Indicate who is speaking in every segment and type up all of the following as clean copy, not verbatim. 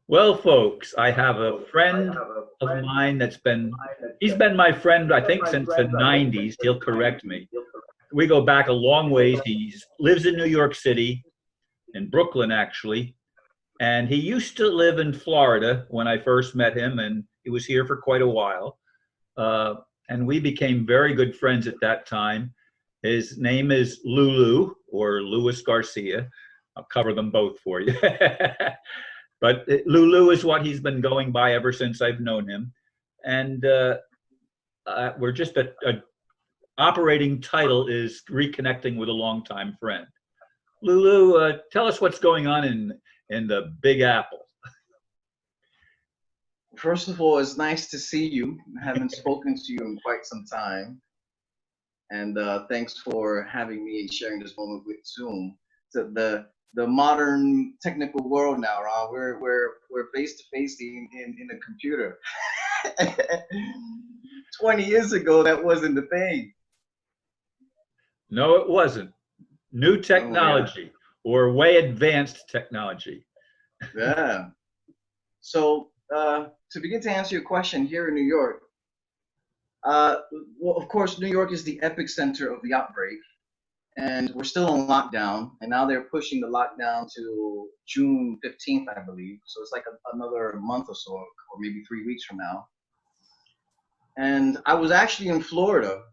Speaker 1: Well, folks, I have a friend of mine he's been my friend, I think, since the 90s. He'll correct me. We go back a long ways. He lives in New York City, in Brooklyn, actually. And he used to live in Florida when I first met him, and he was here for quite a while. Uh, and we became very good friends at that time. His name is Lulu, or Louis Garcia. I'll cover them both for you. But Lulu is what he's been going by ever since I've known him. And we're just a operating title is reconnecting with a longtime friend. Lulu, tell us what's going on in the Big Apple.
Speaker 2: First of all, it's nice to see you. I haven't spoken to you in quite some time. And thanks for having me and sharing this moment with Zoom. So the modern technical world now, Ron, we're face to face in a computer. 20 years ago, that wasn't the thing.
Speaker 1: No, it wasn't. New technology, or way advanced technology.
Speaker 2: Yeah. So to begin to answer your question, here in New York, well, of course, New York is the epicenter of the outbreak, and we're still on lockdown. And now they're pushing the lockdown to June 15th, I believe. So it's like another month or so, or maybe 3 weeks from now. And I was actually in Florida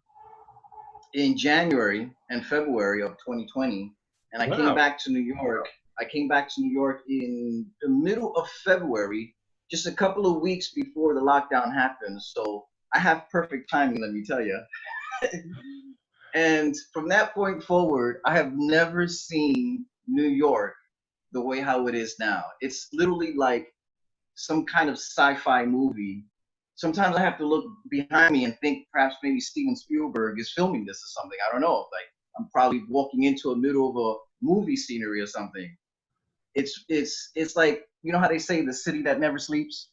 Speaker 2: in January and February of 2020, and I came back to New York. I came back to New York in the middle of February, just a couple of weeks before the lockdown happened. So I have perfect timing, let me tell you. And from that point forward, I have never seen New York the way how it is now. It's literally like some kind of sci-fi movie. Sometimes I have to look behind me and think perhaps maybe Steven Spielberg is filming this or something. I don't know. Like I'm probably walking into a middle of a movie scenery or something. It's like, you know how they say the city that never sleeps?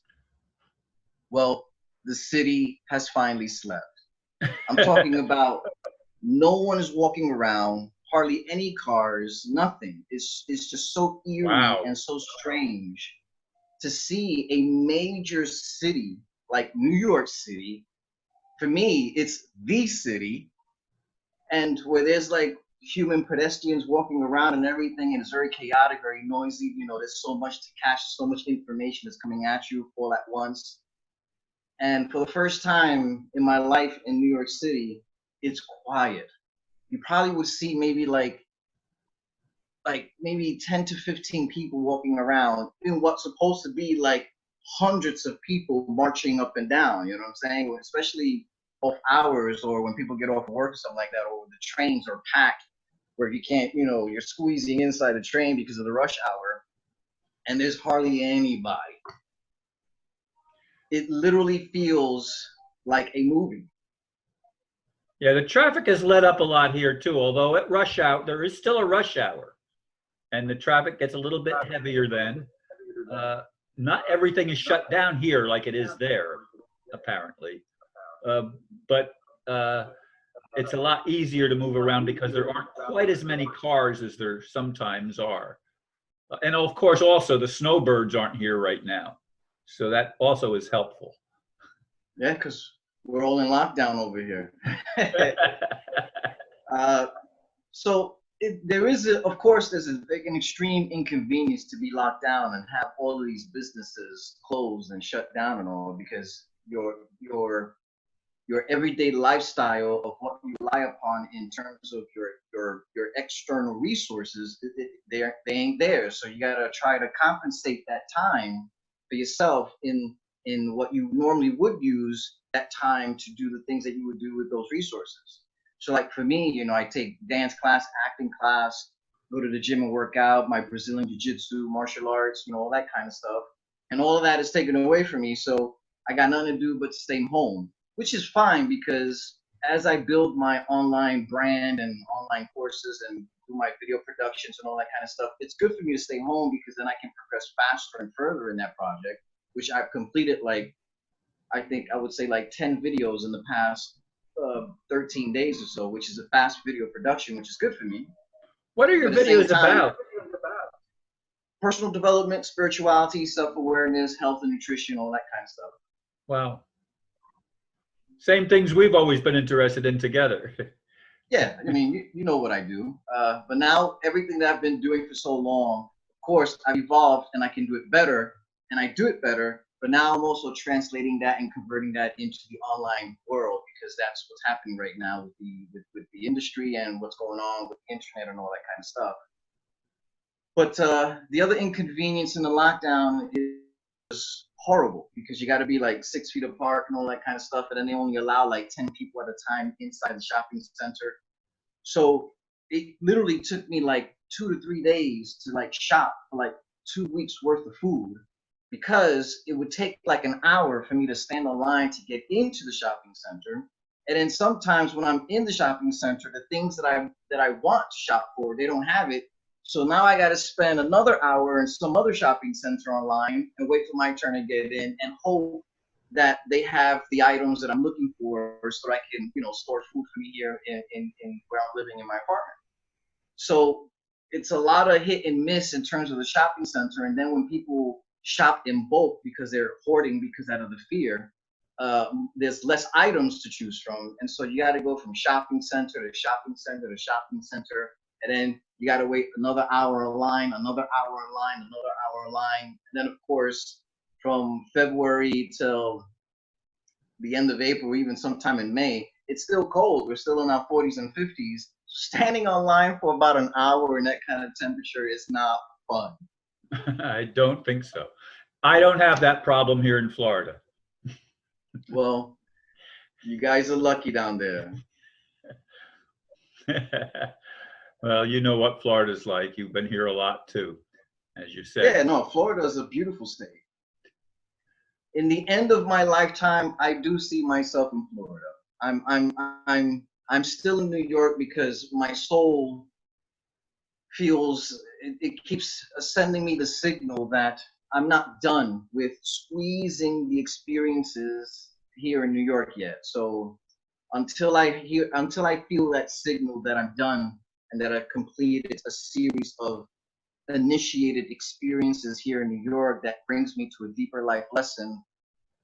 Speaker 2: Well, the city has finally slept. I'm talking about no one is walking around, hardly any cars, nothing. It's just so eerie and so strange to see a major city like New York City. For me, it's the city, and where there's like human pedestrians walking around and everything, and it's very chaotic, very noisy. You know, there's so much to catch, so much information is coming at you all at once. And for the first time in my life in New York City, it's quiet. You probably would see maybe like maybe 10 to 15 people walking around in what's supposed to be like hundreds of people marching up and down, you know what I'm saying? Especially off hours or when people get off work or something like that, or the trains are packed where you can't, you know, you're squeezing inside the train because of the rush hour, and there's hardly anybody. It literally feels like a movie.
Speaker 1: Yeah, the traffic has let up a lot here too, although at rush hour, there is still a rush hour, and the traffic gets a little bit heavier then. Not everything is shut down here like it is there, apparently. But it's a lot easier to move around because there aren't quite as many cars as there sometimes are. And of course, also the snowbirds aren't here right now. So that also is helpful.
Speaker 2: Yeah, because we're all in lockdown over here. So there is, of course, there's an extreme inconvenience to be locked down and have all of these businesses closed and shut down and all, because your everyday lifestyle of what you rely upon in terms of your external resources, they ain't there. So you gotta try to compensate that time for yourself in what you normally would use that time to do the things that you would do with those resources. So like for me, you know, I take dance class, acting class, go to the gym and work out, my Brazilian jiu-jitsu, martial arts, you know, all that kind of stuff. And all of that is taken away from me. So I got nothing to do but stay home, which is fine, because as I build my online brand and online courses and do my video productions and all that kind of stuff, it's good for me to stay home, because then I can progress faster and further in that project, which I've completed like, I think I would say like 10 videos in the past 13 days or so, which is a fast video production, which is good for me.
Speaker 1: What are your videos about?
Speaker 2: personal development, spirituality, self-awareness, health and nutrition, all that kind of stuff.
Speaker 1: Wow. Same things we've always been interested in together.
Speaker 2: Yeah, I mean, you know what I do. But now everything that I've been doing for so long, of course, I've evolved and I can do it better, and I do it better. But now I'm also translating that and converting that into the online world, because that's what's happening right now with the industry and what's going on with the internet and all that kind of stuff. But the other inconvenience in the lockdown is horrible, because you got to be like 6 feet apart and all that kind of stuff, and then they only allow like 10 people at a time inside the shopping center. So it literally took me like 2 to 3 days to like shop for like 2 weeks worth of food, because it would take like an hour for me to stand in line to get into the shopping center. And then sometimes when I'm in the shopping center, the things that I want to shop for, they don't have it. So now I got to spend another hour in some other shopping center online and wait for my turn to get in and hope that they have the items that I'm looking for, so I can, store food for me here in where I'm living in my apartment. So it's a lot of hit and miss in terms of the shopping center. And then when people shop in bulk because they're hoarding because out of the fear, there's less items to choose from. And so you got to go from shopping center to shopping center to shopping center. And then you got to wait another hour in line, another hour in line, another hour in line. And then, of course, from February till the end of April, even sometime in May, it's still cold. We're still in our 40s and 50s. Standing online for about an hour in that kind of temperature is not fun.
Speaker 1: I don't think so. I don't have that problem here in Florida.
Speaker 2: Well, you guys are lucky down there.
Speaker 1: Well, you know what Florida's like. You've been here a lot too, as you said.
Speaker 2: Yeah, no, Florida is a beautiful state. In the end of my lifetime, I do see myself in Florida. I'm still in New York because my soul feels it keeps sending me the signal that I'm not done with squeezing the experiences here in New York yet. So until I feel that signal that I'm done and that I've completed a series of initiated experiences here in New York that brings me to a deeper life lesson,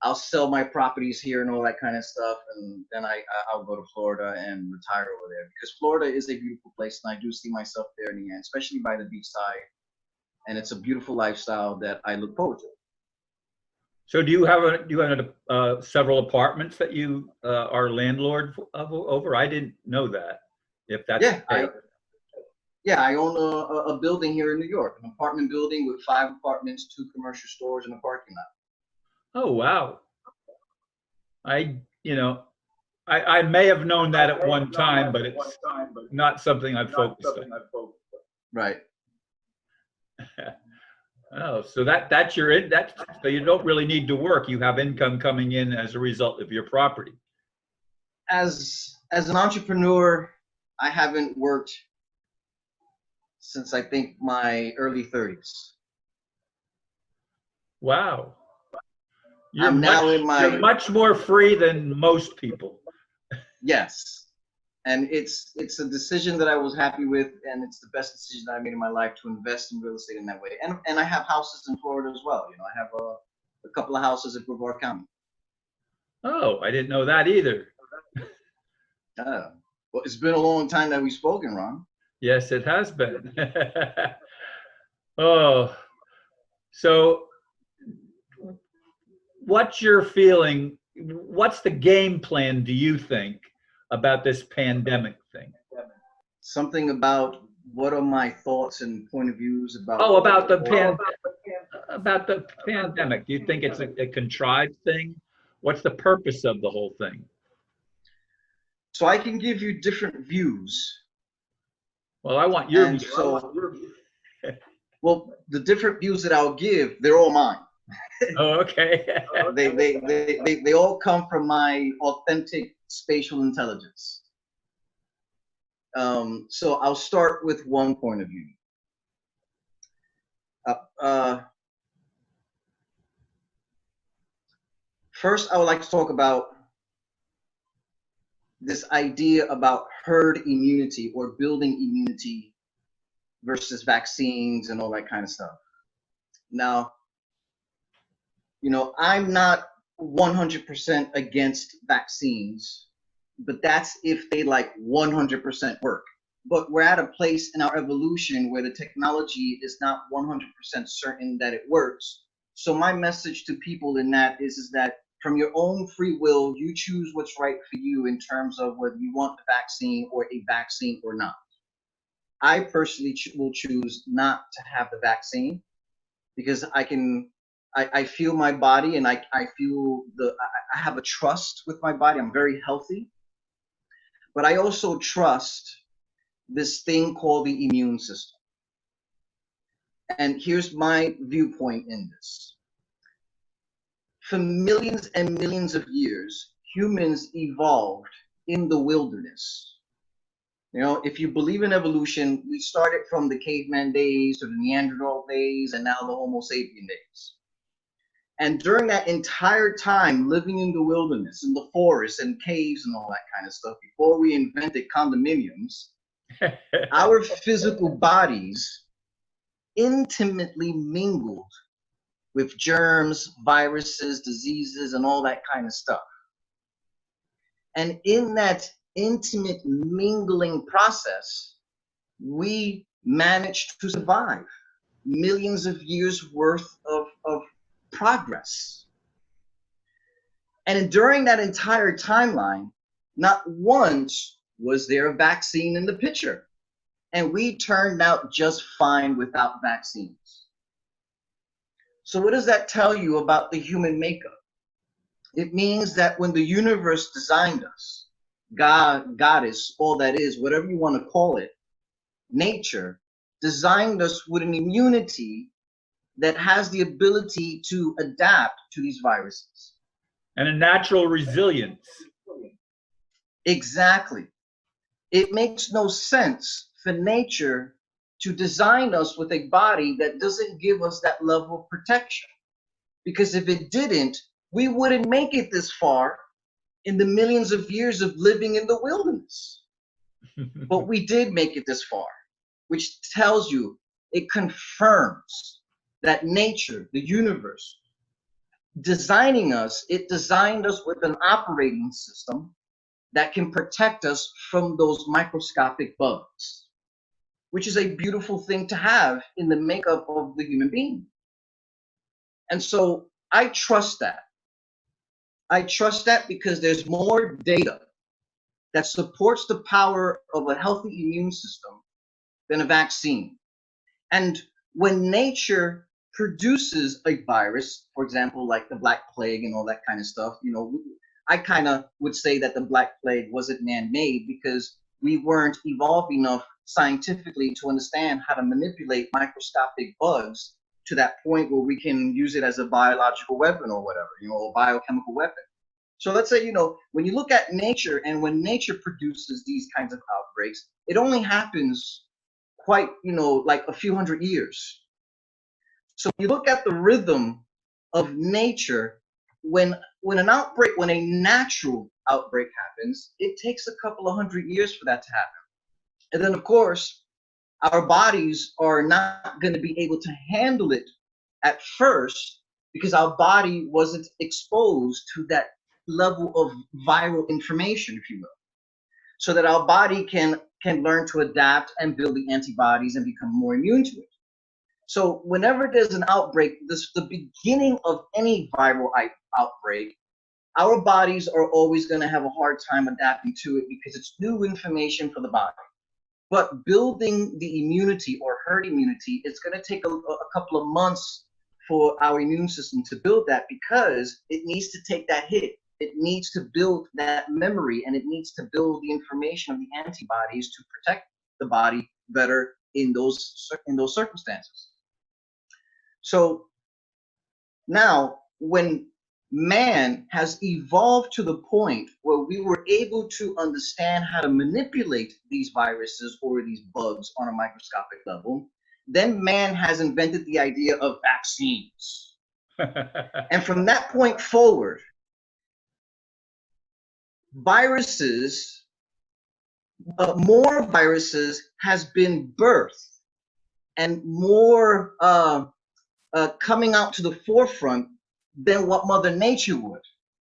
Speaker 2: I'll sell my properties here and all that kind of stuff, and then I'll go to Florida and retire over there, because Florida is a beautiful place, and I do see myself there in the end, especially by the beach side, and it's a beautiful lifestyle that I look forward to.
Speaker 1: So do you have several apartments that you are landlord over? I didn't know that. If that's
Speaker 2: I own a building here in New York, an apartment building with 5 apartments, 2 commercial stores, and a parking lot.
Speaker 1: Oh, wow. I may have known that at one time, but it's not something I've focused on.
Speaker 2: Right.
Speaker 1: Oh, so that's so you don't really need to work. You have income coming in as a result of your property.
Speaker 2: As an entrepreneur, I haven't worked since I think my early 30s.
Speaker 1: Wow.
Speaker 2: You're
Speaker 1: much more free than most people.
Speaker 2: Yes. And it's a decision that I was happy with, and it's the best decision that I made in my life, to invest in real estate in that way. And I have houses in Florida as well. I have a couple of houses in Brevard County.
Speaker 1: Oh, I didn't know that either.
Speaker 2: Well, it's been a long time that we've spoken, Ron.
Speaker 1: Yes, it has been. Oh, so what's your feeling? What's the game plan, do you think, about this pandemic thing?
Speaker 2: Something about what are my thoughts and point of views about?
Speaker 1: Oh, about the pandemic. Do you think it's a contrived thing? What's the purpose of the whole thing?
Speaker 2: So I can give you different views.
Speaker 1: Well, I want your view.
Speaker 2: Well, the different views that I'll give, they're all mine.
Speaker 1: Oh, okay.
Speaker 2: they all come from my authentic spatial intelligence. So I'll start with one point of view. First, I would like to talk about this idea about herd immunity or building immunity versus vaccines and all that kind of stuff. Now, I'm not 100% against vaccines, but that's if they like 100% work. But we're at a place in our evolution where the technology is not 100% certain that it works. So my message to people in that is that from your own free will, you choose what's right for you in terms of whether you want the vaccine or a vaccine or not. I personally will choose not to have the vaccine because I feel my body, and I feel I have a trust with my body. I'm very healthy, but I also trust this thing called the immune system. And here's my viewpoint in this. For millions and millions of years, humans evolved in the wilderness. If you believe in evolution, we started from the caveman days to the Neanderthal days and now the Homo sapien days. And during that entire time living in the wilderness, in the forest and caves and all that kind of stuff, before we invented condominiums, our physical bodies intimately mingled with germs, viruses, diseases, and all that kind of stuff. And in that intimate mingling process, we managed to survive millions of years worth of progress. And during that entire timeline, not once was there a vaccine in the picture. And we turned out just fine without vaccines. So what does that tell you about the human makeup? It means that when the universe designed us, God, Goddess, all that is, whatever you want to call it, nature designed us with an immunity that has the ability to adapt to these viruses.
Speaker 1: And a natural resilience.
Speaker 2: Exactly. It makes no sense for nature to design us with a body that doesn't give us that level of protection. Because if it didn't, we wouldn't make it this far in the millions of years of living in the wilderness. But we did make it this far, which tells you, it confirms that nature, the universe, designing us, it designed us with an operating system that can protect us from those microscopic bugs, which is a beautiful thing to have in the makeup of the human being. And so I trust that. I trust that because there's more data that supports the power of a healthy immune system than a vaccine. And when nature produces a virus, for example, like the Black Plague and all that kind of stuff, I kind of would say that the Black Plague wasn't man-made because we weren't evolved enough scientifically to understand how to manipulate microscopic bugs to that point where we can use it as a biological weapon or whatever, a biochemical weapon. So let's say, when you look at nature and when nature produces these kinds of outbreaks, it only happens quite, like a few hundred years. So you look at the rhythm of nature, when a natural outbreak happens, it takes a couple of hundred years for that to happen. And then of course, our bodies are not going to be able to handle it at first because our body wasn't exposed to that level of viral information, if you will, so that our body can learn to adapt and build the antibodies and become more immune to it. So whenever there's an outbreak, the beginning of any viral outbreak, our bodies are always going to have a hard time adapting to it because it's new information for the body. But building the immunity or herd immunity, it's going to take a couple of months for our immune system to build that because it needs to take that hit. It needs to build that memory and it needs to build the information of the antibodies to protect the body better in those circumstances. So now when man has evolved to the point where we were able to understand how to manipulate these viruses or these bugs on a microscopic level, then man has invented the idea of vaccines. And from that point forward, viruses, more viruses has been birthed and more coming out to the forefront than what Mother Nature would.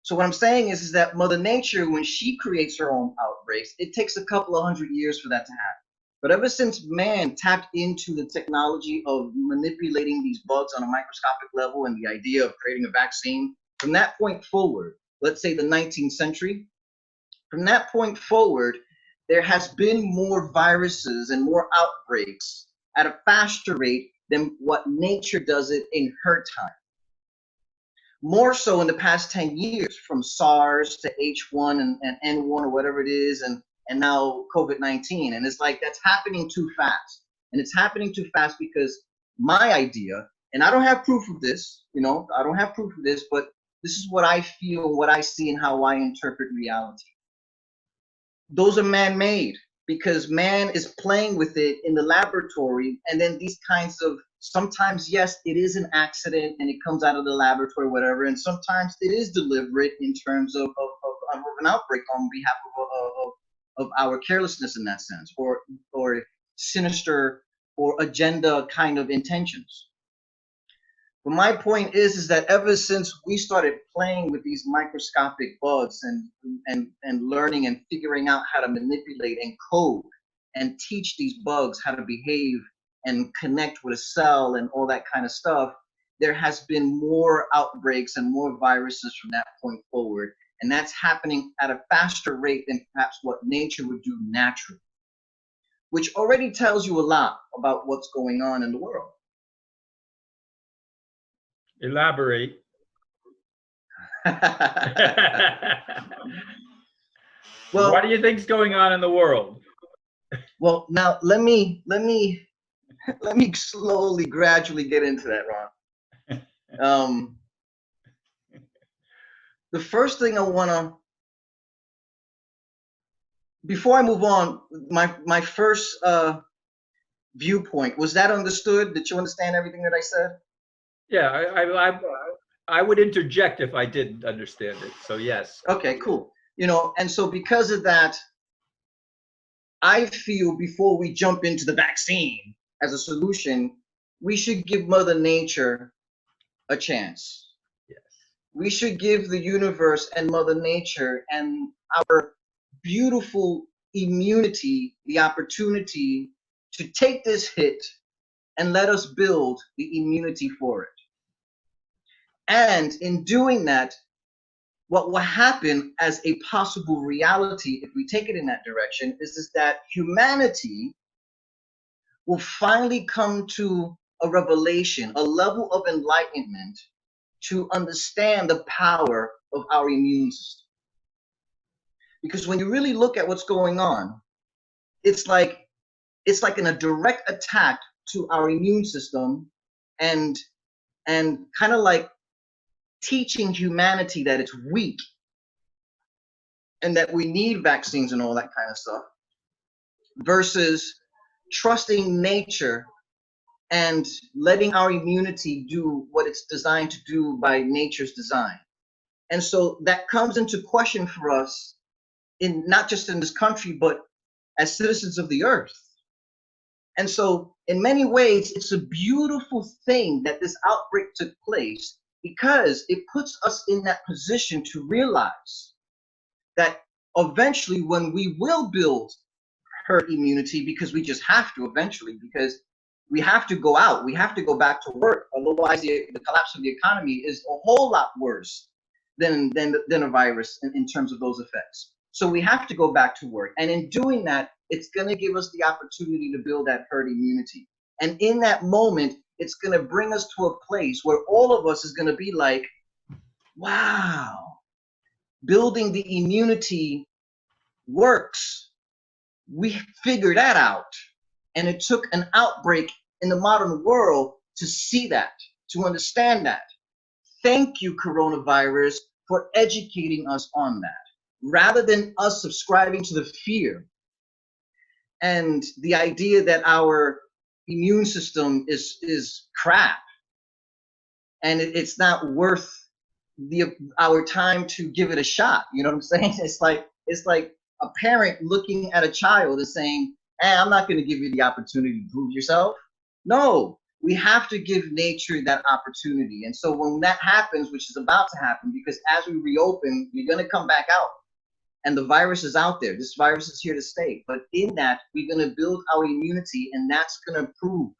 Speaker 2: So what I'm saying is that Mother Nature, when she creates her own outbreaks, it takes a couple of hundred years for that to happen. But ever since man tapped into the technology of manipulating these bugs on a microscopic level and the idea of creating a vaccine, from that point forward, let's say the 19th century, from that point forward, there has been more viruses and more outbreaks at a faster rate than what nature does it in her time. More so in the past 10 years, from SARS to H1 and N1 or whatever it is, and now COVID-19. And it's like that's happening too fast. And it's happening too fast because my idea, and I don't have proof of this, I don't have proof of this, but this is what I feel, what I see, and how I interpret reality. Those are man-made because man is playing with it in the laboratory, and then these kinds of, sometimes, yes, it is an accident and it comes out of the laboratory, whatever, and sometimes it is deliberate in terms of an outbreak on behalf of our carelessness in that sense, or sinister or agenda kind of intentions. But my point is that ever since we started playing with these microscopic bugs and learning and figuring out how to manipulate and code and teach these bugs how to behave and connect with a cell and all that kind of stuff, there has been more outbreaks and more viruses from that point forward. And that's happening at a faster rate than perhaps what nature would do naturally, which already tells you a lot about what's going on in the world.
Speaker 1: Elaborate.
Speaker 2: Well,
Speaker 1: what do you think's going on in the world?
Speaker 2: Well, now let me slowly, gradually get into that, Ron. The first thing I wanna, before I move on, my first viewpoint, was that understood? Did you understand everything that I said?
Speaker 1: Yeah, I would interject if I didn't understand it. So yes.
Speaker 2: Okay, cool. And so because of that, I feel before we jump into the vaccine as a solution, we should give Mother Nature a chance.
Speaker 1: Yes.
Speaker 2: We should give the universe and Mother Nature and our beautiful immunity the opportunity to take this hit and let us build the immunity for it. And in doing that, what will happen as a possible reality, if we take it in that direction, is that humanity will finally come to a revelation, a level of enlightenment to understand the power of our immune system. Because when you really look at what's going on, it's like in a direct attack to our immune system and kind of like teaching humanity that it's weak and that we need vaccines and all that kind of stuff, versus trusting nature and letting our immunity do what it's designed to do by nature's design. And so that comes into question for us, in not just in this country, but as citizens of the earth. And so in many ways, it's a beautiful thing that this outbreak took place, because it puts us in that position to realize that eventually, when we will build herd immunity, because we just have to eventually, because we have to go out, we have to go back to work, otherwise the collapse of the economy is a whole lot worse than a virus in terms of those effects. So we have to go back to work, and in doing that, it's going to give us the opportunity to build that herd immunity. And in that moment, it's going to bring us to a place where all of us is going to be like, wow, building the immunity works. We figured that out. And it took an outbreak in the modern world to see that, to understand that. Thank you, coronavirus, for educating us on that, rather than us subscribing to the fear and the idea that our immune system is crap and it's not worth our time to give it a shot. You know what I'm saying? It's like a parent looking at a child and saying, hey, I'm not going to give you the opportunity to prove yourself. No, we have to give nature that opportunity. And so when that happens, which is about to happen, because as we reopen, we're going to come back out. And the virus is out there. This virus is here to stay. But in that, we're going to build our immunity, and that's going to prove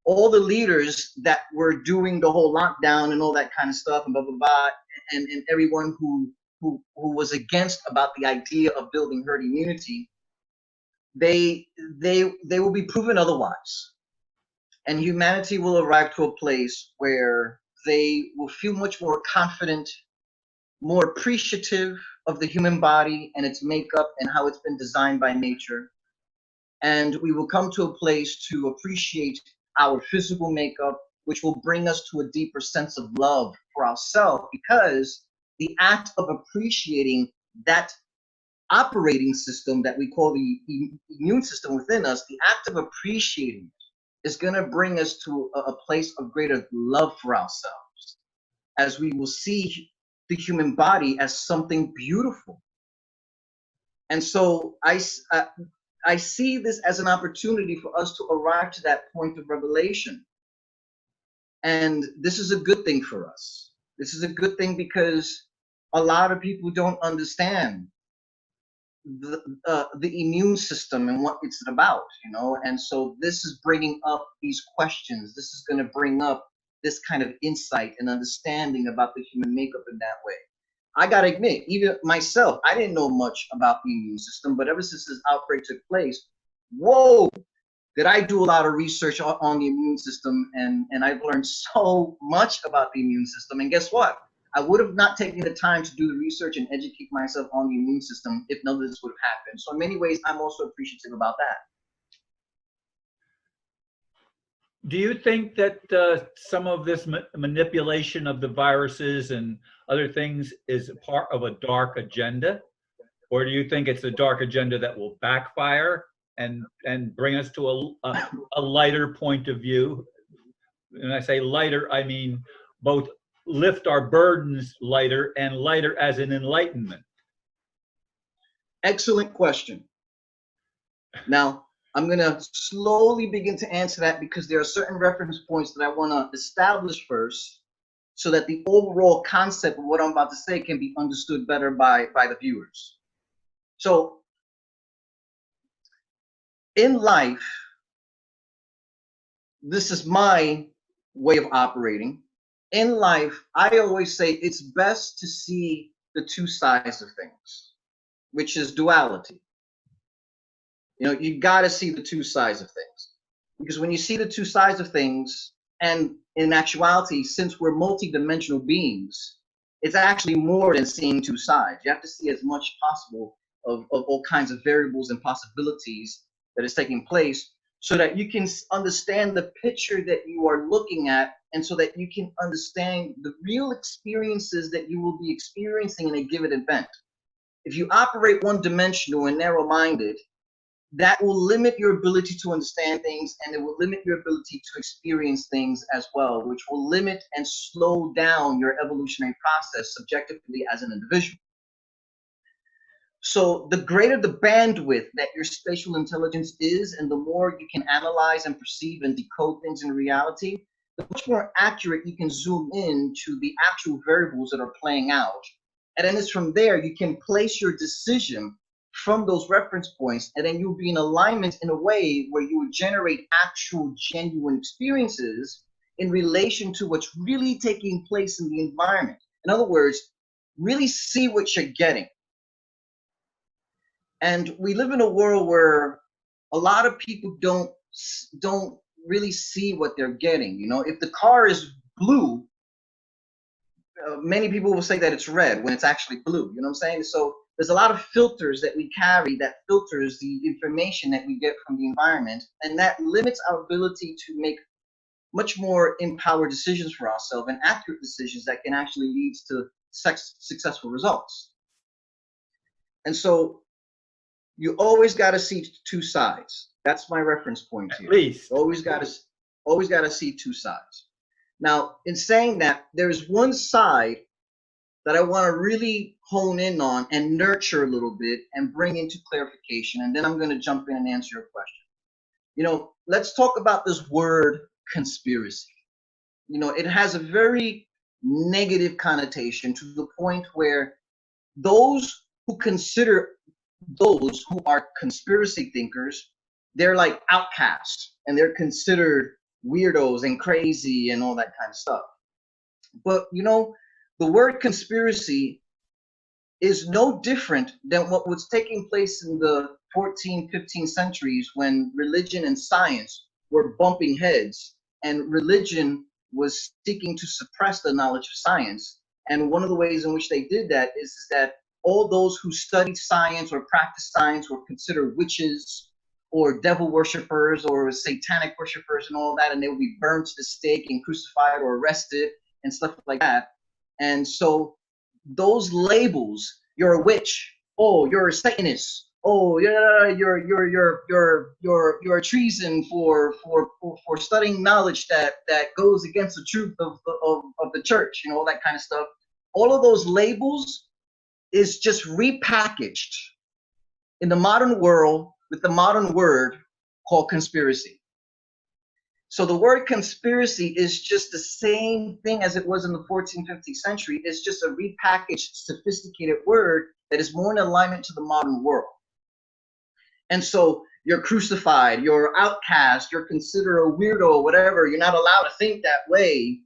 Speaker 2: all the leaders that were doing the whole lockdown and all that kind of stuff and blah, blah, blah, and everyone who was against about the idea of building herd immunity, they will be proven otherwise. And humanity will arrive to a place where they will feel much more confident, more appreciative of the human body and its makeup and how it's been designed by nature. And we will come to a place to appreciate our physical makeup, which will bring us to a deeper sense of love for ourselves, because the act of appreciating that operating system that we call the immune system within us, the act of appreciating it is going to bring us to a place of greater love for ourselves, as we will see the human body as something beautiful. And so I see this as an opportunity for us to arrive to that point of revelation. And this is a good thing for us. This is a good thing because a lot of people don't understand the immune system and what it's about, you know. And so this is bringing up these questions. This is going to bring up this kind of insight and understanding about the human makeup in that way. I got to admit, even myself, I didn't know much about the immune system, but ever since this outbreak took place, whoa, did I do a lot of research on the immune system, and I've learned so much about the immune system. And guess what? I would have not taken the time to do the research and educate myself on the immune system if none of this would have happened. So in many ways, I'm also appreciative about that.
Speaker 1: Do you think that some of this manipulation of the viruses and other things is part of a dark agenda? Or do you think it's a dark agenda that will backfire and bring us to a lighter point of view? When I say lighter, I mean both lift our burdens lighter and lighter as in enlightenment.
Speaker 2: Excellent question. Now, I'm going to slowly begin to answer that because there are certain reference points that I want to establish first so that the overall concept of what I'm about to say can be understood better by the viewers. So, in life, this is my way of operating. In life, I always say it's best to see the two sides of things, which is duality. You know, you got to see the two sides of things, because when you see the two sides of things, and in actuality, since we're multidimensional beings, it's actually more than seeing two sides. You have to see as much possible of all kinds of variables and possibilities that is taking place, so that you can understand the picture that you are looking at, and so that you can understand the real experiences that you will be experiencing in a given event. If you operate one-dimensional and narrow-minded, that will limit your ability to understand things, and it will limit your ability to experience things as well, which will limit and slow down your evolutionary process subjectively as an individual. So the greater the bandwidth that your spatial intelligence is, and the more you can analyze and perceive and decode things in reality, the much more accurate you can zoom in to the actual variables that are playing out. And then it's from there you can place your decision from those reference points, and then you'll be in alignment in a way where you would generate actual genuine experiences in relation to what's really taking place in the environment. In other words, really see what you're getting. And we live in a world where a lot of people don't really see what they're getting. You know, if the car is blue, many people will say that it's red when it's actually blue. You know what I'm saying? So there's a lot of filters that we carry that filters the information that we get from the environment, and that limits our ability to make much more empowered decisions for ourselves and accurate decisions that can actually lead to successful results. And so you always got to see two sides. That's my reference point here.
Speaker 1: At least.
Speaker 2: Always got to see two sides. Now, in saying that, there's one side that I want to really hone in on and nurture a little bit and bring into clarification, and then I'm going to jump in and answer your question. You know, let's talk about this word conspiracy. You know, it has a very negative connotation to the point where those who consider those who are conspiracy thinkers, they're like outcasts and they're considered weirdos and crazy and all that kind of stuff. But you know, the word conspiracy is no different than what was taking place in the 14th, 15th centuries when religion and science were bumping heads and religion was seeking to suppress the knowledge of science. And one of the ways in which they did that is that all those who studied science or practiced science were considered witches or devil worshippers or satanic worshippers and all that, and they would be burned to the stake and crucified or arrested and stuff like that. And so those labels, you're a witch, oh, you're a Satanist, oh, yeah, you're a treason for studying knowledge that goes against the truth of the church, you know, all that kind of stuff. All of those labels is just repackaged in the modern world with the modern word called conspiracy. So the word conspiracy is just the same thing as it was in the 14th, 15th century. It's just a repackaged, sophisticated word that is more in alignment to the modern world. And so you're crucified, you're outcast, you're considered a weirdo, whatever. You're not allowed to think that way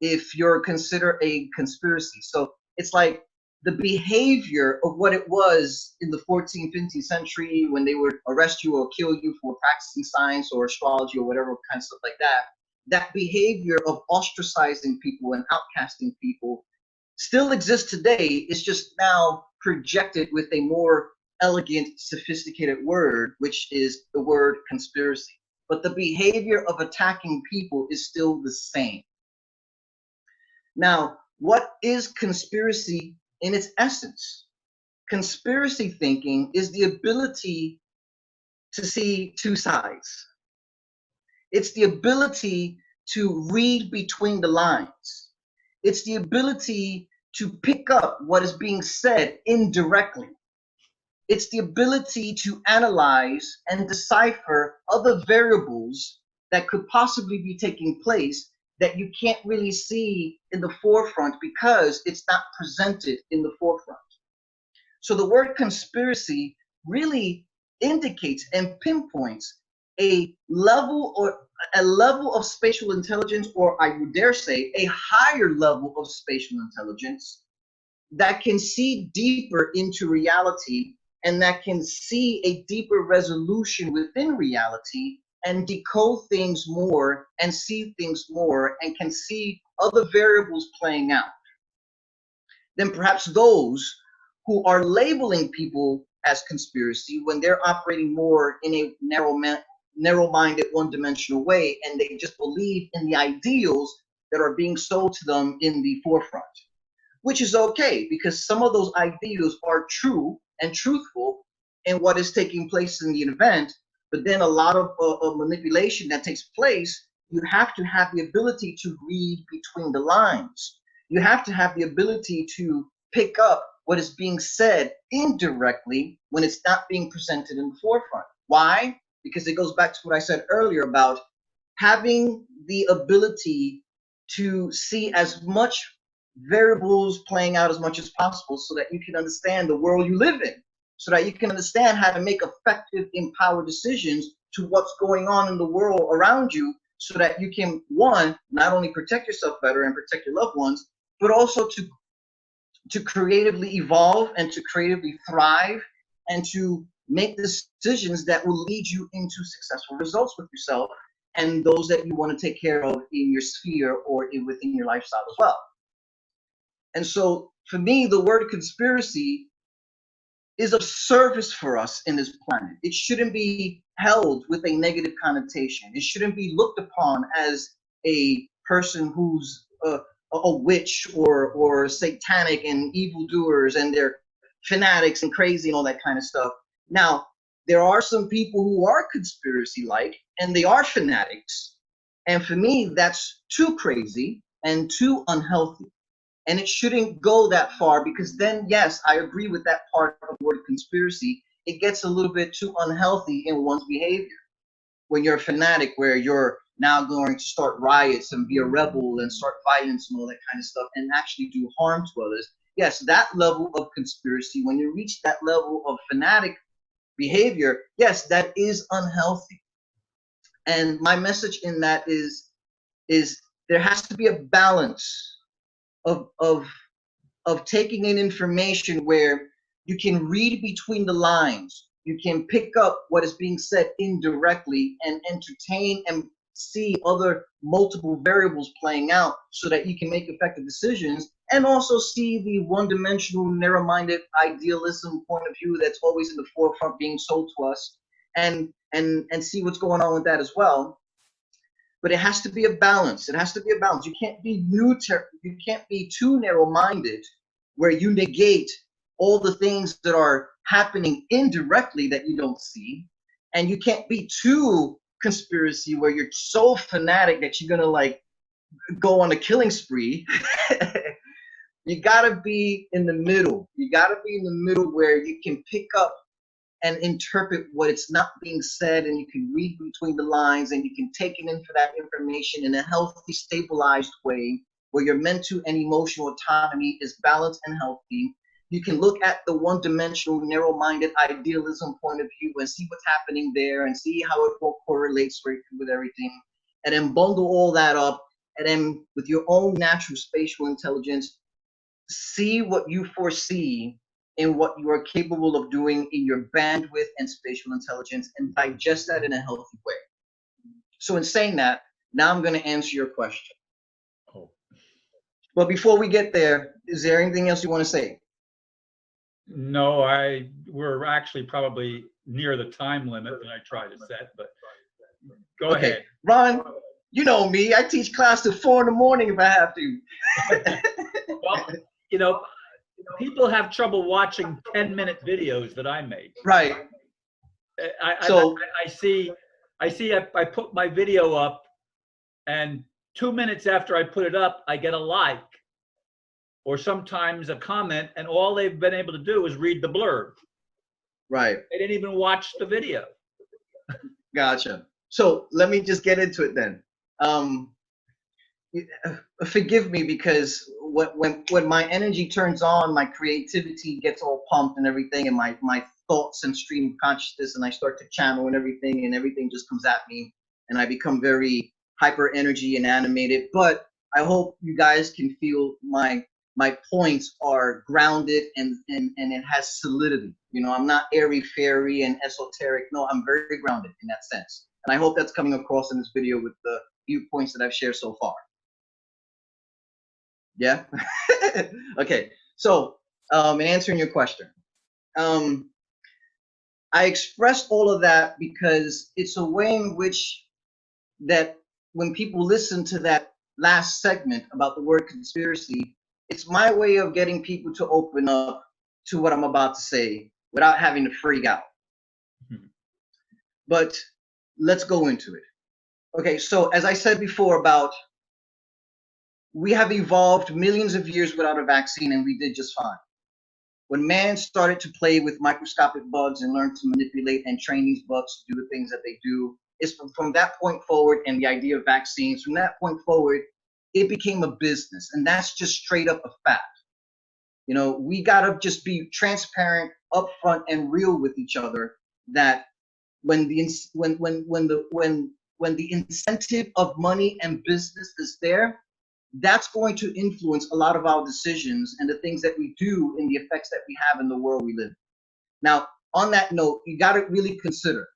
Speaker 2: if you're considered a conspiracy. So it's like the behavior of what it was in the 14th, 15th century when they would arrest you or kill you for practicing science or astrology or whatever kind of stuff like that. That behavior of ostracizing people and outcasting people still exists today. It's just now projected with a more elegant, sophisticated word, which is the word conspiracy. But the behavior of attacking people is still the same. Now, what is conspiracy in its essence? Conspiracy thinking is the ability to see two sides. It's the ability to read between the lines. It's the ability to pick up what is being said indirectly. It's the ability to analyze and decipher other variables that could possibly be taking place that you can't really see in the forefront because it's not presented in the forefront. So the word conspiracy really indicates and pinpoints a level of spatial intelligence, or I would dare say a higher level of spatial intelligence that can see deeper into reality and that can see a deeper resolution within reality and decode things more and see things more and can see other variables playing out than perhaps those who are labeling people as conspiracy when they're operating more in a narrow-minded, one-dimensional way, and they just believe in the ideals that are being sold to them in the forefront, which is okay because some of those ideals are true and truthful in what is taking place in the event. But then a lot of manipulation that takes place, you have to have the ability to read between the lines. You have to have the ability to pick up what is being said indirectly when it's not being presented in the forefront. Why? Because it goes back to what I said earlier about having the ability to see as much variables playing out as much as possible so that you can understand the world you live in, so that you can understand how to make effective, empowered decisions to what's going on in the world around you, so that you can, one, not only protect yourself better and protect your loved ones, but also to creatively evolve and to creatively thrive and to make decisions that will lead you into successful results with yourself and those that you want to take care of in your sphere or within your lifestyle as well. And so for me, the word conspiracy is of service for us in this planet. It shouldn't be held with a negative connotation. It shouldn't be looked upon as a person who's a witch or satanic and evildoers and they're fanatics and crazy and all that kind of stuff. Now, there are some people who are conspiracy-like and they are fanatics. And for me, that's too crazy and too unhealthy. And it shouldn't go that far because then, yes, I agree with that part of the word conspiracy. It gets a little bit too unhealthy in one's behavior. When you're a fanatic, where you're now going to start riots and be a rebel and start violence and all that kind of stuff and actually do harm to others. Yes, that level of conspiracy, when you reach that level of fanatic behavior, yes, that is unhealthy. And my message in that is there has to be a balance of taking in information where you can read between the lines, you can pick up what is being said indirectly and entertain and see other multiple variables playing out so that you can make effective decisions, and also see the one-dimensional, narrow-minded idealism point of view that's always in the forefront being sold to us, and see what's going on with that as well. But it has to be a balance. It has to be a balance. You can't be you can't be too narrow-minded where you negate all the things that are happening indirectly that you don't see, and you can't be too conspiracy where you're so fanatic that you're gonna like go on a killing spree. You gotta be in the middle. You gotta be in the middle where you can pick up and interpret what it's not being said, and you can read between the lines, and you can take it in for that information in a healthy, stabilized way where your mental and emotional autonomy is balanced and healthy. You can look at the one-dimensional, narrow-minded idealism point of view and see what's happening there and see how it correlates with everything, and then bundle all that up, and then with your own natural spatial intelligence, see what you foresee in what you are capable of doing in your bandwidth and spatial intelligence, and digest that in a healthy way. So in saying that, now I'm going to answer your question.
Speaker 1: Oh.
Speaker 2: But before we get there, is there anything else you want to say?
Speaker 1: No, we're actually probably near the time limit that I try to set, but go ahead.
Speaker 2: Ron, you know me. I teach class till 4 in the morning if I have to.
Speaker 1: Well, you know, people have trouble watching 10-minute videos that I make.
Speaker 2: Right.
Speaker 1: I see I put my video up, and 2 minutes after I put it up, I get a like, or sometimes a comment, and all they've been able to do is read the blurb.
Speaker 2: Right.
Speaker 1: They didn't even watch the video.
Speaker 2: Gotcha. So let me just get into it then. Forgive me, because when my energy turns on, my creativity gets all pumped and everything, and my thoughts and stream of consciousness, and I start to channel and everything just comes at me, and I become very hyper energy and animated. But I hope you guys can feel my points are grounded and it has solidity. You know, I'm not airy fairy and esoteric. No, I'm very grounded in that sense. And I hope that's coming across in this video with the viewpoints that I've shared so far. Yeah? Okay. So, in answering your question, I expressed all of that because it's a way in which that when people listen to that last segment about the word conspiracy, it's my way of getting people to open up to what I'm about to say without having to freak out. Mm-hmm. But let's go into it. Okay, so as I said before about we have evolved millions of years without a vaccine, and we did just fine. When man started to play with microscopic bugs and learn to manipulate and train these bugs to do the things that they do, it's from that point forward, and the idea of vaccines, from that point forward, it became a business. And that's just straight up a fact. You know, we gotta just be transparent, upfront, and real with each other, that when the incentive of money and business is there, that's going to influence a lot of our decisions and the things that we do and the effects that we have in the world we live in. Now, on that note, you got to really consider,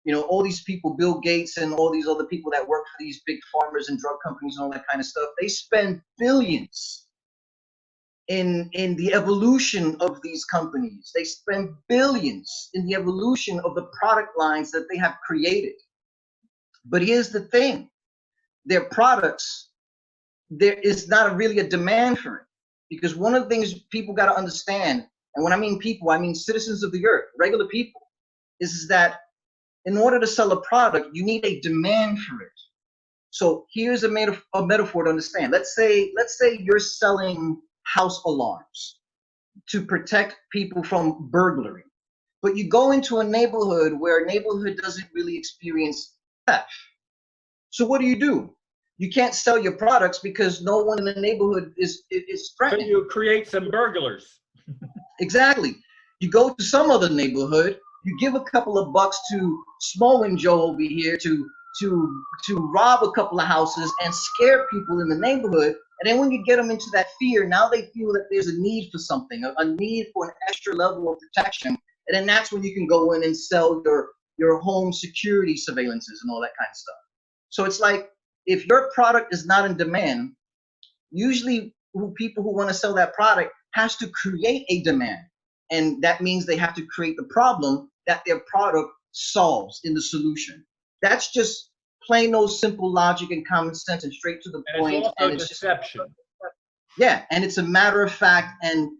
Speaker 2: you know, all these people, Bill Gates and all these other people that work for these big farmers and drug companies and all that kind of stuff, they spend billions in the evolution of these companies. They spend billions in the evolution of the product lines that they have created. But here's the thing, their products, there is not really a demand for it, because one of the things people got to understand, and when I mean people, I mean citizens of the earth, regular people, is that in order to sell a product, you need a demand for it. So here's a metaphor to understand. Let's say you're selling house alarms to protect people from burglary, but you go into a neighborhood where a neighborhood doesn't really experience theft. So what do? You can't sell your products because no one in the neighborhood is
Speaker 1: So
Speaker 2: threatening.
Speaker 1: you create some burglars.
Speaker 2: Exactly. You go to some other neighborhood, you give a couple of bucks to Small Joe over here to rob a couple of houses and scare people in the neighborhood. And then when you get them into that fear, now they feel that there's a need for something, a need for an extra level of protection. And then that's when you can go in and sell your home security surveillances and all that kind of stuff. So it's like, if your product is not in demand, usually people who want to sell that product has to create a demand. And that means they have to create the problem that their product solves in the solution. That's just plain old simple logic and common sense and straight to the point.
Speaker 1: And it's also deception.
Speaker 2: Yeah, and it's a matter of fact, and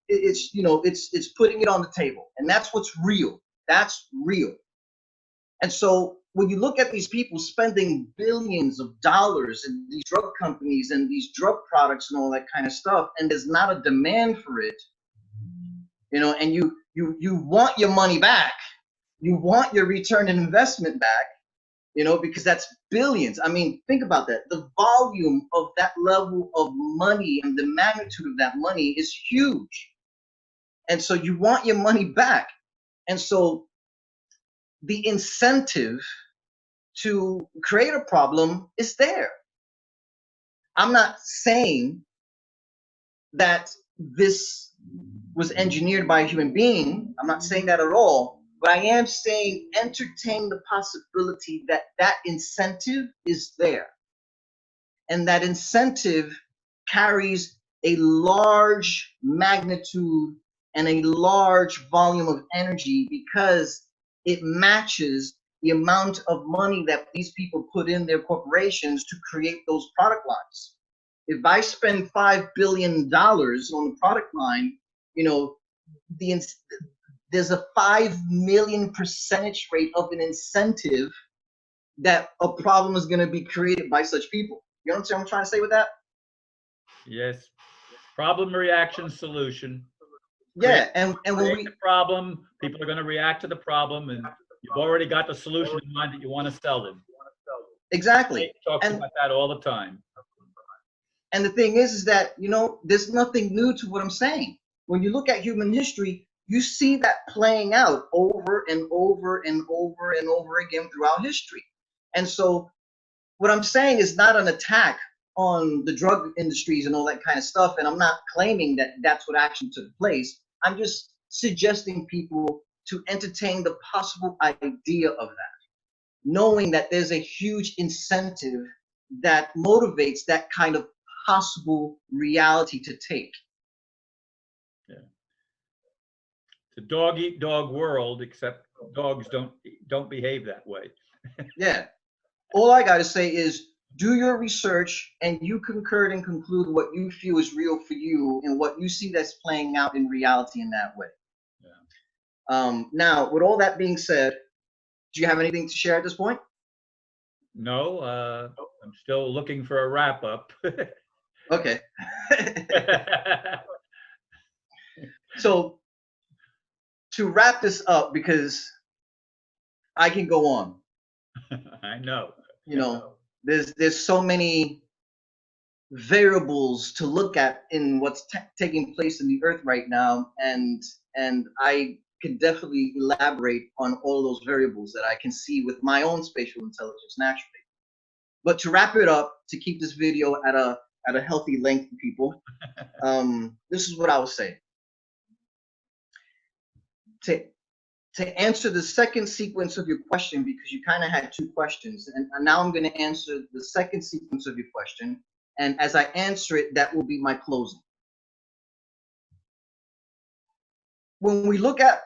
Speaker 2: it's, you know, it's putting it on the table, and that's what's real. That's real. And so when you look at these people spending billions of dollars in these drug companies and these drug products and all that kind of stuff, and there's not a demand for it, you know, and you want your money back, you want your return on investment back, you know, because that's billions. I mean, think about that. The volume of that level of money and the magnitude of that money is huge. And so you want your money back. And so the incentive to create a problem is there. I'm not saying that this was engineered by a human being. I'm not saying that at all. But I am saying entertain the possibility that that incentive is there. And that incentive carries a large magnitude and a large volume of energy because it matches the amount of money that these people put in their corporations to create those product lines. If I spend $5 billion on the product line, you know, there's a 5 million percentage rate of an incentive that a problem is going to be created by such people. You understand what I'm trying to say with that?
Speaker 1: Yes. Problem, reaction, solution.
Speaker 2: Yeah, and when we
Speaker 1: the problem, people are going to react to the problem, and you've already got the solution in mind that you want to sell them.
Speaker 2: Exactly.
Speaker 1: Talks about that all the time.
Speaker 2: And the thing is that, you know, there's nothing new to what I'm saying. When you look at human history, you see that playing out over and over and over and over again throughout history. And so what I'm saying is not an attack on the drug industries and all that kind of stuff. And I'm not claiming that that's what actually took place. I'm just suggesting people to entertain the possible idea of that, knowing that there's a huge incentive that motivates that kind of possible reality to take.
Speaker 1: Yeah. It's a dog eat dog world, except dogs don't behave that way.
Speaker 2: Yeah. All I got to say is do your research and you concur and conclude what you feel is real for you and what you see that's playing out in reality in that way. Yeah. Now, with all that being said, do you have anything to share at this point?
Speaker 1: No, I'm still looking for a wrap up.
Speaker 2: Okay. So to wrap this up, because I can go on.
Speaker 1: I know.
Speaker 2: You know, there's so many variables to look at in what's taking place in the earth right now, and I can definitely elaborate on all those variables that I can see with my own spatial intelligence naturally. But to wrap it up, to keep this video at a healthy length, people, this is what I will say. To answer the second sequence of your question, because you kind of had two questions, and now I'm going to answer the second sequence of your question. And as I answer it, that will be my closing. When we look at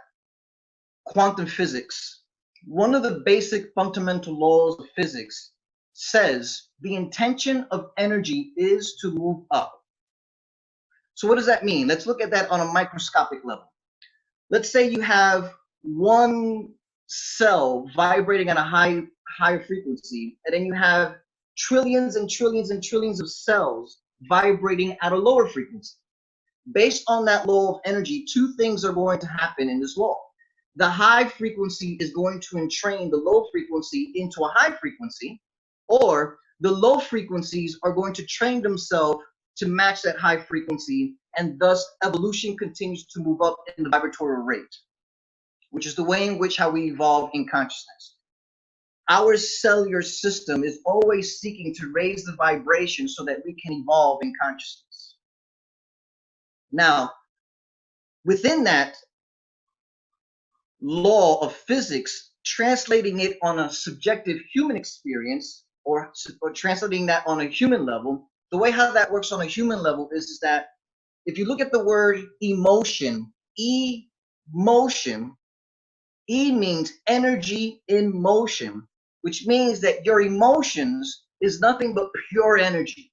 Speaker 2: quantum physics, one of the basic fundamental laws of physics says the intention of energy is to move up. So what does that mean? Let's look at that on a microscopic level. Let's say you have one cell vibrating at a higher frequency, and then you have trillions and trillions and trillions of cells vibrating at a lower frequency. Based on that law of energy, two things are going to happen in this law. The high frequency is going to entrain the low frequency into a high frequency, or the low frequencies are going to train themselves to match that high frequency, and thus evolution continues to move up in the vibratory rate, which is the way in which how we evolve in consciousness. Our cellular system is always seeking to raise the vibration so that we can evolve in consciousness. Now, within that law of physics, translating it on a subjective human experience, or translating that on a human level, the way how that works on a human level is that if you look at the word emotion, emotion, E means energy in motion, which means that your emotions is nothing but pure energy.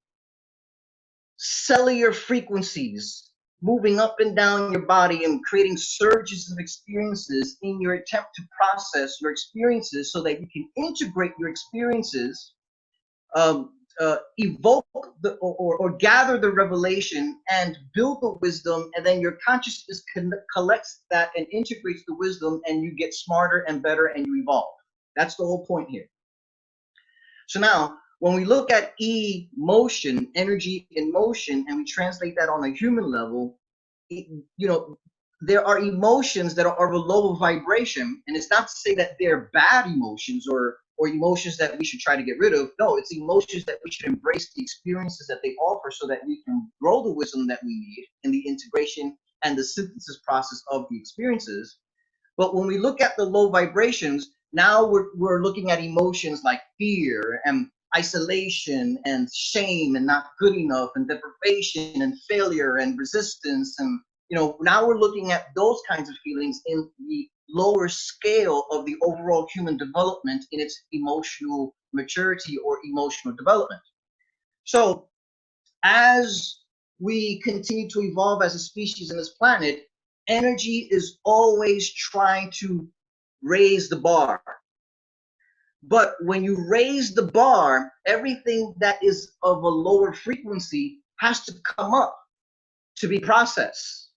Speaker 2: Cellular frequencies moving up and down your body and creating surges of experiences in your attempt to process your experiences so that you can integrate your experiences, evoke or gather the revelation and build the wisdom, and then your consciousness collects that and integrates the wisdom, and you get smarter and better and you evolve. That's the whole point here. So now, when we look at emotion, energy in motion, and we translate that on a human level, there are emotions that are of a lower vibration, and it's not to say that they're bad emotions or emotions that we should try to get rid of. No, it's emotions that we should embrace the experiences that they offer so that we can grow the wisdom that we need in the integration and the synthesis process of the experiences. But when we look at the low vibrations, now we're looking at emotions like fear and isolation and shame and not good enough and deprivation and failure and resistance. And now we're looking at those kinds of feelings in the lower scale of the overall human development in its emotional maturity or emotional development. So as we continue to evolve as a species in this planet, energy is always trying to raise the bar. But when you raise the bar, everything that is of a lower frequency has to come up to be processed,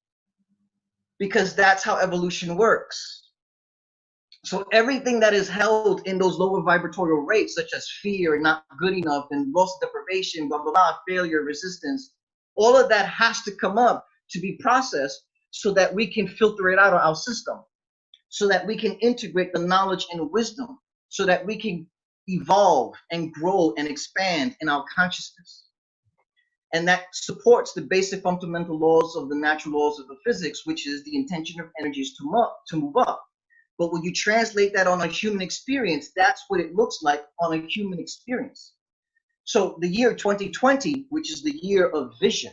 Speaker 2: because that's how evolution works. So everything that is held in those lower vibratorial rates, such as fear, not good enough, and loss, deprivation, blah, blah, blah, failure, resistance, all of that has to come up to be processed so that we can filter it out of our system, so that we can integrate the knowledge and wisdom, so that we can evolve and grow and expand in our consciousness. And that supports the basic fundamental laws of the natural laws of the physics, which is the intention of energy is to move up. But when you translate that on a human experience, that's what it looks like on a human experience. So the year 2020, which is the year of vision,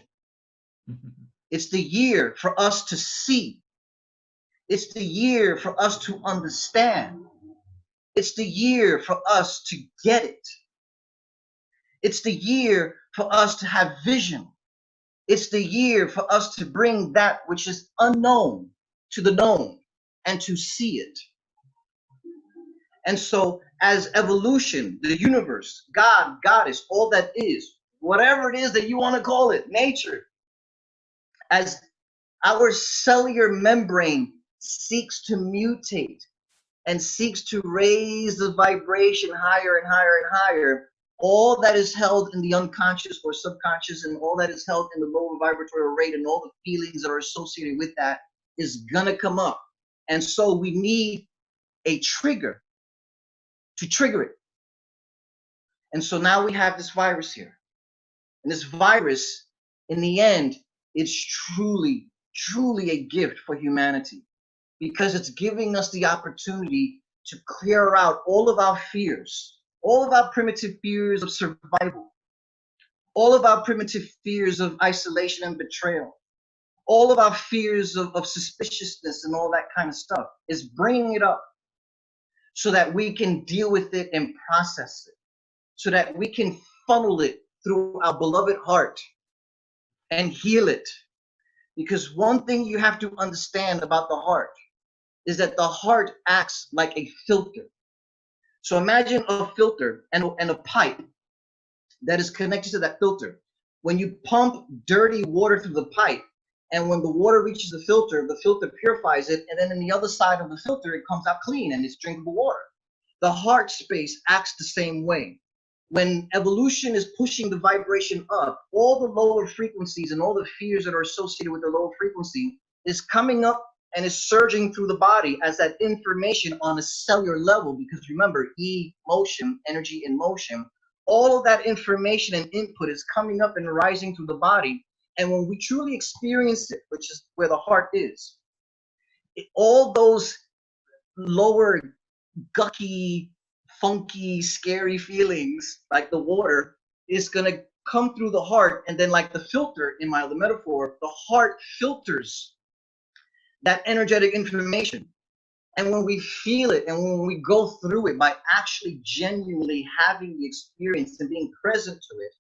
Speaker 2: it's the year for us to see. It's the year for us to understand. It's the year for us to get it. It's the year for us to have vision. It's the year for us to bring that which is unknown to the known and to see it. And so as evolution, the universe, God, Goddess, all that is, whatever it is that you want to call it, nature, as our cellular membrane seeks to mutate and seeks to raise the vibration higher and higher and higher, all that is held in the unconscious or subconscious and all that is held in the lower vibratory rate and all the feelings that are associated with that is gonna come up. And so we need a trigger to trigger it. And so now we have this virus here. And this virus, in the end, is truly, truly a gift for humanity, because it's giving us the opportunity to clear out all of our fears, all of our primitive fears of survival, all of our primitive fears of isolation and betrayal, all of our fears of suspiciousness and all that kind of stuff, is bringing it up so that we can deal with it and process it, so that we can funnel it through our beloved heart and heal it. Because one thing you have to understand about the heart is that the heart acts like a filter. So imagine a filter and a pipe that is connected to that filter. When you pump dirty water through the pipe, and when the water reaches the filter purifies it, and then in the other side of the filter, it comes out clean and it's drinkable water. The heart space acts the same way. when evolution is pushing the vibration up, all the lower frequencies and all the fears that are associated with the lower frequency is coming up and is surging through the body as that information on a cellular level. Because remember, motion, energy in motion, all of that information and input is coming up and rising through the body. And when we truly experience it, which is where the heart is, all those lower gucky, funky, scary feelings, like the water, is going to come through the heart. And then, like the filter in my other metaphor, the heart filters that energetic information. And when we feel it and when we go through it by actually genuinely having the experience and being present to it,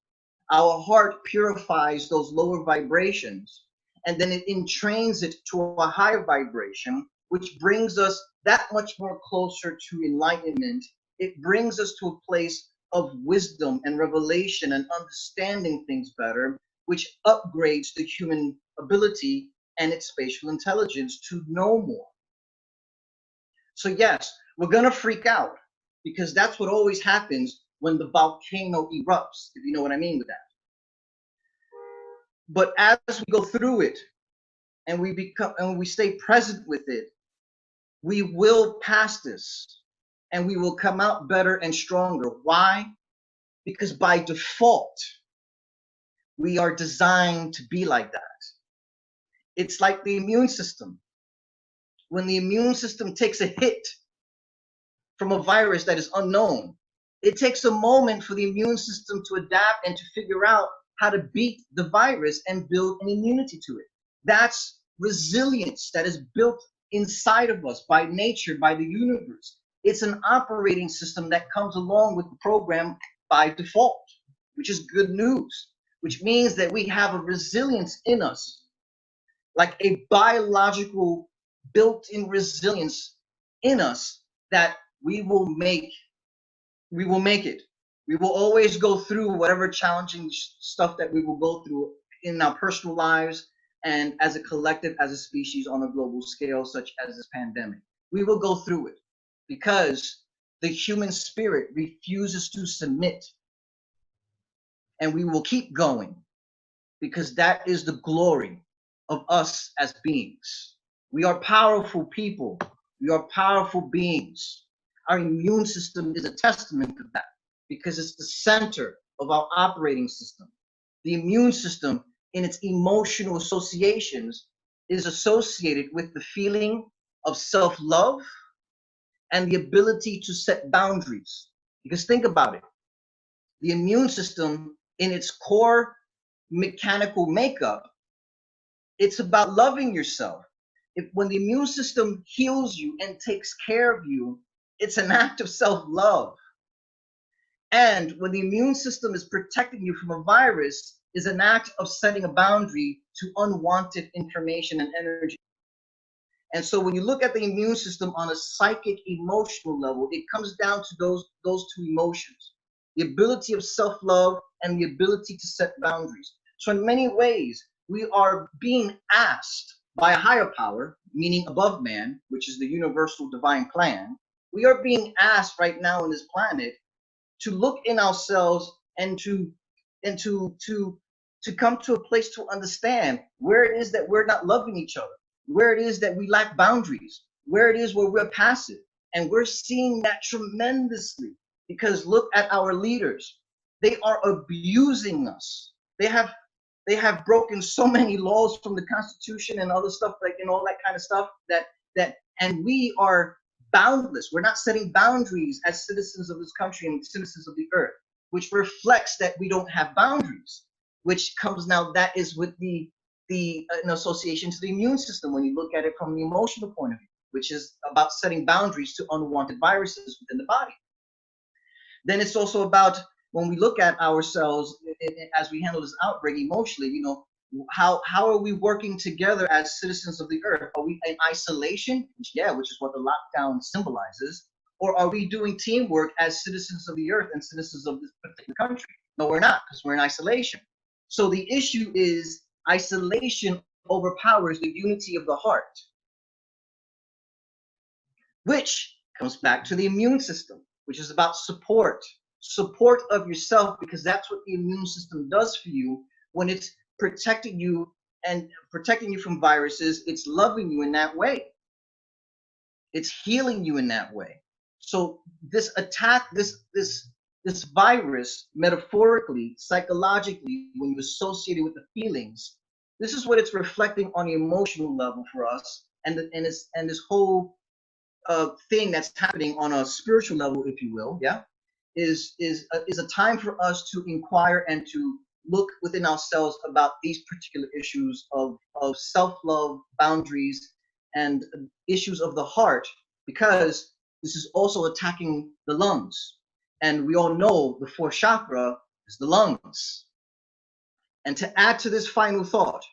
Speaker 2: our heart purifies those lower vibrations, and then it entrains it to a higher vibration, which brings us that much more closer to enlightenment. It brings us to a place of wisdom and revelation and understanding things better, which upgrades the human ability and its spatial intelligence to know more. So yes, we're going to freak out, because that's what always happens when the volcano erupts, if you know what I mean with that. But as we go through it and we stay present with it, we will pass this and we will come out better and stronger. Why? Because by default, we are designed to be like that. It's like the immune system. When the immune system takes a hit from a virus that is unknown, it takes a moment for the immune system to adapt and to figure out how to beat the virus and build an immunity to it. That's resilience that is built inside of us by nature, by the universe. It's an operating system that comes along with the program by default, which is good news, which means that we have a resilience in us, like a biological built-in resilience in us, that we will make it. We will always go through whatever challenging stuff that we will go through in our personal lives and as a collective, as a species on a global scale, such as this pandemic. We will go through it because the human spirit refuses to submit. And we will keep going because that is the glory of us as beings. We are powerful people. We are powerful beings. Our immune system is a testament to that, because it's the center of our operating system. The immune system, in its emotional associations, is associated with the feeling of self-love and the ability to set boundaries. Because think about it. The immune system, in its core mechanical makeup, it's about loving yourself. When the immune system heals you and takes care of you, it's an act of self-love. And when the immune system is protecting you from a virus, is an act of setting a boundary to unwanted information and energy. And so when you look at the immune system on a psychic, emotional level, it comes down to those two emotions, the ability of self-love and the ability to set boundaries. So in many ways, we are being asked by a higher power, meaning above man, which is the universal divine plan. We are being asked right now on this planet to look in ourselves and to come to a place to understand where it is that we're not loving each other, where it is that we lack boundaries, where it is where we're passive. And we're seeing that tremendously, because look at our leaders. They are abusing us. They have broken so many laws from the Constitution and other stuff, like, and all that kind of stuff, and we are boundless. We're not setting boundaries as citizens of this country and citizens of the earth, which reflects that we don't have boundaries, which comes now, that is with an association to the immune system when you look at it from the emotional point of view, which is about setting boundaries to unwanted viruses within the body. Then it's also about, when we look at ourselves as we handle this outbreak emotionally, you know, how are we working together as citizens of the earth? Are we in isolation? Yeah, which is what the lockdown symbolizes. Or are we doing teamwork as citizens of the earth and citizens of this particular country? No, we're not, because we're in isolation. So the issue is isolation overpowers the unity of the heart, which comes back to the immune system, which is about support, support of yourself, because that's what the immune system does for you when it's protecting you and protecting you from viruses. It's loving you in that way. It's healing you in that way. So this attack, this virus, metaphorically, psychologically, when you associate it with the feelings, this is what it's reflecting on the emotional level for us, and this whole thing that's happening on a spiritual level, if you will, yeah, is a time for us to inquire and to look within ourselves about these particular issues of self-love, boundaries, and issues of the heart, because this is also attacking the lungs. And we all know the fourth chakra is the lungs. And to add to this final thought,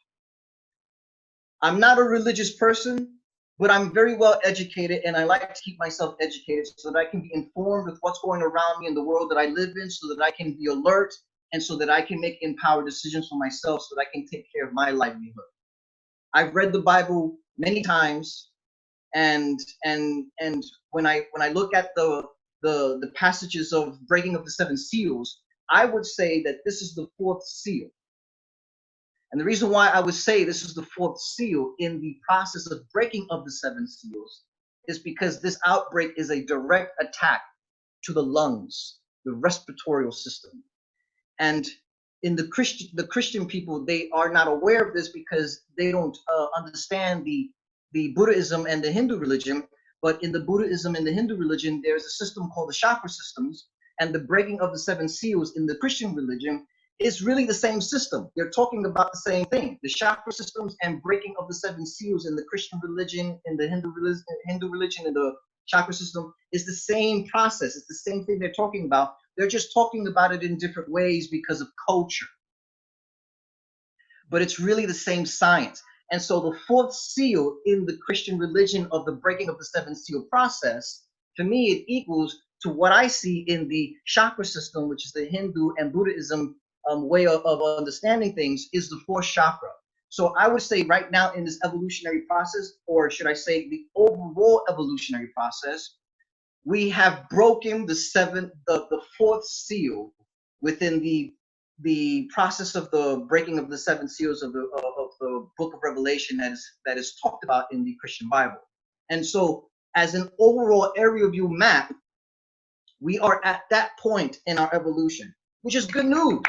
Speaker 2: I'm not a religious person, but I'm very well educated, and I like to keep myself educated so that I can be informed with what's going around me in the world that I live in, so that I can be alert, and so that I can make empowered decisions for myself, so that I can take care of my livelihood. I've read the Bible many times, and when I look at the passages of breaking of the seven seals, I would say that this is the fourth seal. And the reason why I would say this is the fourth seal in the process of breaking of the seven seals is because this outbreak is a direct attack to the lungs, the respiratory system. And in the Christian people, they are not aware of this because they don't understand the Buddhism and the Hindu religion. But in the Buddhism and the Hindu religion, there's a system called the chakra systems, and the breaking of the seven seals in the Christian religion is really the same system. They're talking about the same thing. The chakra systems and breaking of the seven seals in the Christian religion, in the Hindu religion, and the chakra system is the same process. It's the same thing they're talking about. They're just talking about it in different ways because of culture. But it's really the same science. And so the fourth seal in the Christian religion of the breaking of the seven seal process, to me, it equals to what I see in the chakra system, which is the Hindu and Buddhism way of understanding things, is the fourth chakra. So I would say right now in this evolutionary process, or should I say the overall evolutionary process, we have broken the fourth seal within the process of the breaking of the seven seals of the book of Revelation that is talked about in the Christian Bible. And so as an overall area view map, we are at that point in our evolution, which is good news.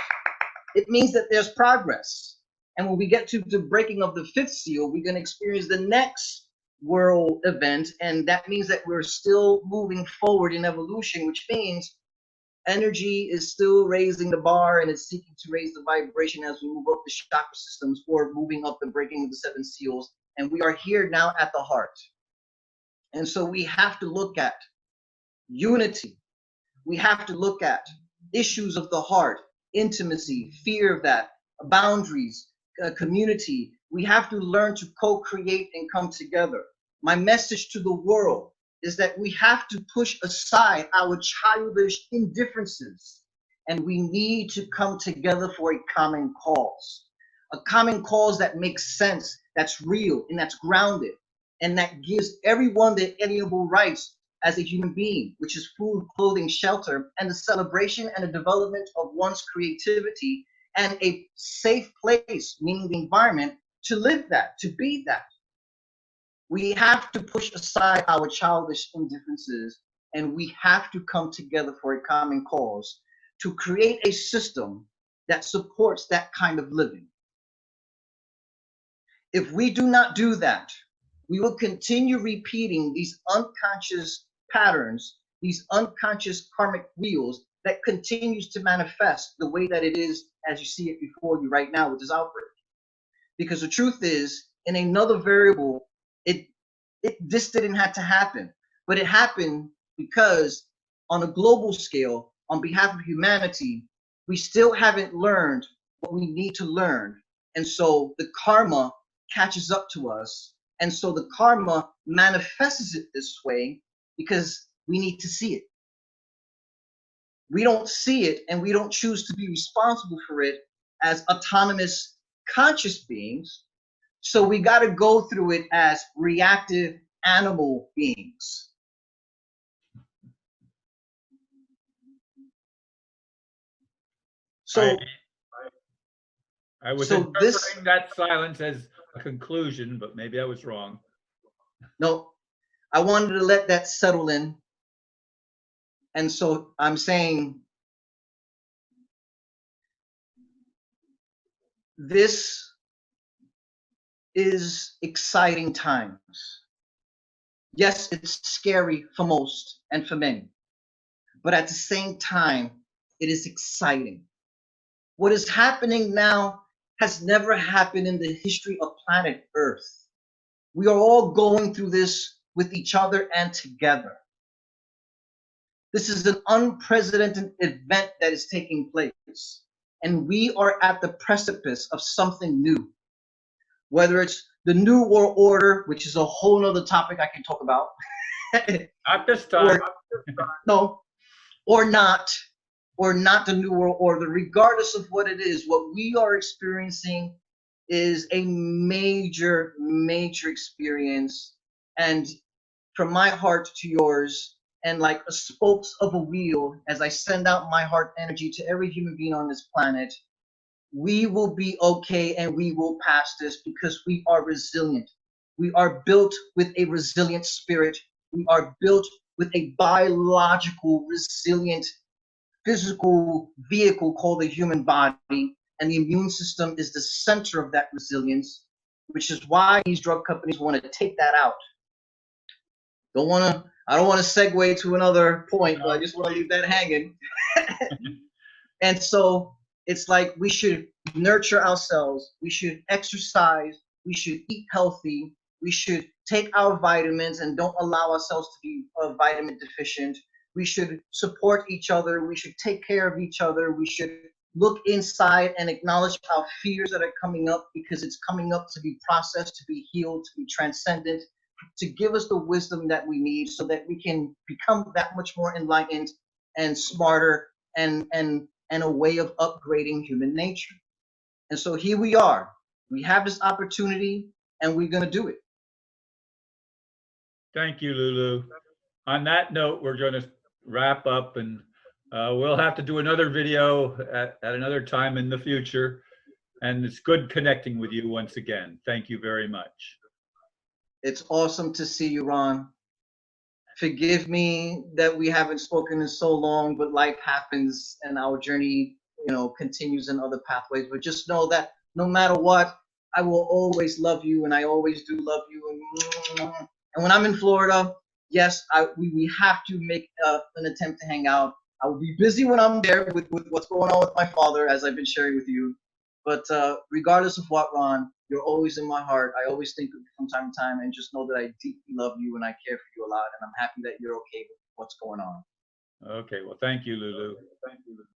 Speaker 2: It means that there's progress. And when we get to the breaking of the fifth seal, we're going to experience the next world event. And that means that we're still moving forward in evolution, which means energy is still raising the bar, and it's seeking to raise the vibration as we move up the chakra systems or moving up the breaking of the seven seals. And we are here now at the heart. And so we have to look at unity. We have to look at issues of the heart, intimacy, fear of that, boundaries, community. We have to learn to co-create and come together. My message to the world is that we have to push aside our childish indifferences, and we need to come together for a common cause that makes sense, that's real, and that's grounded, and that gives everyone their inalienable rights as a human being, which is food, clothing, shelter, and the celebration and the development of one's creativity, and a safe place, meaning the environment, to live that, to be that. We have to push aside our childish indifferences, and we have to come together for a common cause to create a system that supports that kind of living. If we do not do that, we will continue repeating these unconscious patterns, these unconscious karmic wheels that continues to manifest the way that it is as you see it before you right now with this outbreak. Because the truth is, in another variable, this didn't have to happen, but it happened because on a global scale, on behalf of humanity, we still haven't learned what we need to learn. And so the karma catches up to us. And so the karma manifests it this way because we need to see it. We don't see it, and we don't choose to be responsible for it as autonomous conscious beings. So we got to go through it as reactive animal beings.
Speaker 1: I,
Speaker 2: So,
Speaker 1: I was
Speaker 2: so this,
Speaker 1: interpreting that silence as a conclusion, but maybe I was wrong.
Speaker 2: no, I wanted to let that settle in. And so I'm saying this is exciting times. Yes, it's scary for most and for many, but at the same time, it is exciting. What is happening now has never happened in the history of planet Earth. We are all going through this with each other and together. This is an unprecedented event that is taking place. And we are at the precipice of something new. Whether it's the New World Order, which is a whole nother topic I can talk about,
Speaker 1: Not this time.
Speaker 2: or no, or not, or not the New World Order, regardless of what it is, what we are experiencing is a major, major experience. And from my heart to yours, and like a spokes of a wheel, as I send out my heart energy to every human being on this planet, we will be okay and we will pass this because we are resilient. We are built with a resilient spirit. We are built with a biological, resilient, physical vehicle called the human body. And the immune system is the center of that resilience, which is why these drug companies want to take that out. I don't want to segue to another point, but I just want to leave that hanging. And so it's like we should nurture ourselves, we should exercise, we should eat healthy, we should take our vitamins and don't allow ourselves to be vitamin deficient. We should support each other, we should take care of each other, we should look inside and acknowledge our fears that are coming up because it's coming up to be processed, to be healed, to be transcendent, to give us the wisdom that we need so that we can become that much more enlightened and smarter and a way of upgrading human nature. And so here we are. We have this opportunity and we're going to do it.
Speaker 1: Thank you, Lulu. On that note, we're going to wrap up, and we'll have to do another video at another time in the future. And it's good connecting with you once again. Thank you very much.
Speaker 2: It's awesome to see you, Ron. Forgive me that we haven't spoken in so long, but life happens and our journey, continues in other pathways. But just know that no matter what, I will always love you, and I always do love you. And when I'm in Florida, yes, we have to make an attempt to hang out. I will be busy when I'm there with what's going on with my father, as I've been sharing with you. But regardless of what, Ron, you're always in my heart. I always think of you from time to time, and just know that I deeply love you and I care for you a lot. And I'm happy that you're okay with what's going on.
Speaker 1: Okay, well, thank you, Lulu.